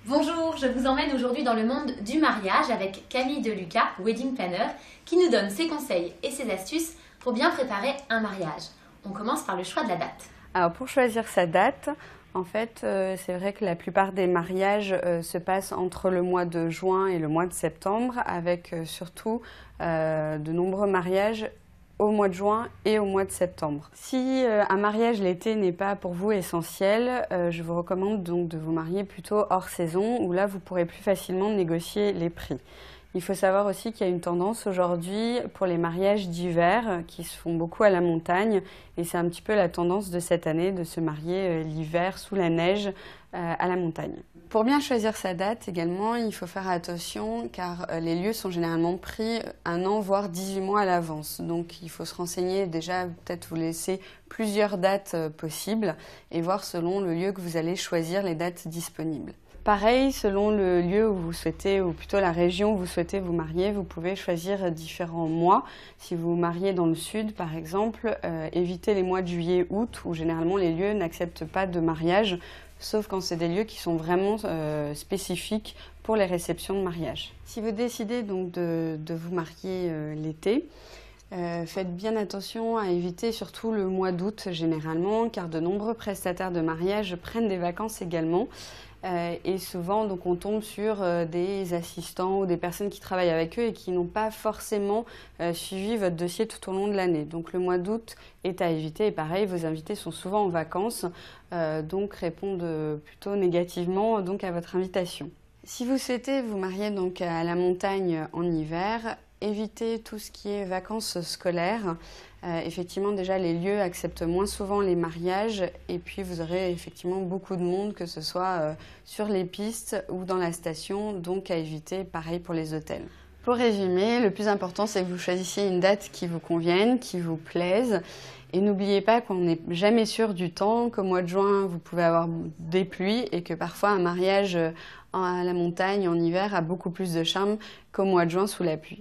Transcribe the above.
Bonjour, je vous emmène aujourd'hui dans le monde du mariage avec Camille Deluca, Wedding Planner, qui nous donne ses conseils et ses astuces pour bien préparer un mariage. On commence par le choix de la date. Alors pour choisir sa date, en fait, c'est vrai que la plupart des mariages se passent entre le mois de juin et le mois de septembre, avec surtout de nombreux mariages au mois de juin et au mois de septembre. Si un mariage l'été n'est pas pour vous essentiel, je vous recommande donc de vous marier plutôt hors saison, où là vous pourrez plus facilement négocier les prix. Il faut savoir aussi qu'il y a une tendance aujourd'hui pour les mariages d'hiver qui se font beaucoup à la montagne, et c'est un petit peu la tendance de cette année de se marier l'hiver sous la neige à la montagne. Pour bien choisir sa date également, il faut faire attention car les lieux sont généralement pris 1 an voire 18 mois à l'avance. Donc il faut se renseigner déjà, peut-être vous laisser plusieurs dates possibles et voir selon le lieu que vous allez choisir les dates disponibles. Pareil, selon le lieu où vous souhaitez, ou plutôt la région où vous souhaitez vous marier, vous pouvez choisir différents mois. Si vous vous mariez dans le sud, par exemple, évitez les mois de juillet-août, où généralement les lieux n'acceptent pas de mariage, sauf quand c'est des lieux qui sont vraiment spécifiques pour les réceptions de mariage. Si vous décidez donc de vous marier l'été, faites bien attention à éviter surtout le mois d'août généralement, car de nombreux prestataires de mariage prennent des vacances également. Et souvent, donc, on tombe sur des assistants ou des personnes qui travaillent avec eux et qui n'ont pas forcément suivi votre dossier tout au long de l'année. Donc le mois d'août est à éviter et pareil, vos invités sont souvent en vacances, donc répondent plutôt négativement donc, à votre invitation. Si vous souhaitez vous marier donc, à la montagne en hiver, évitez tout ce qui est vacances scolaires. Effectivement, déjà, les lieux acceptent moins souvent les mariages et puis vous aurez effectivement beaucoup de monde, que ce soit sur les pistes ou dans la station, donc à éviter, pareil pour les hôtels. Pour résumer, le plus important, c'est que vous choisissiez une date qui vous convienne, qui vous plaise. Et n'oubliez pas qu'on n'est jamais sûr du temps, qu'au mois de juin, vous pouvez avoir des pluies et que parfois un mariage à la montagne en hiver a beaucoup plus de charme qu'au mois de juin sous la pluie.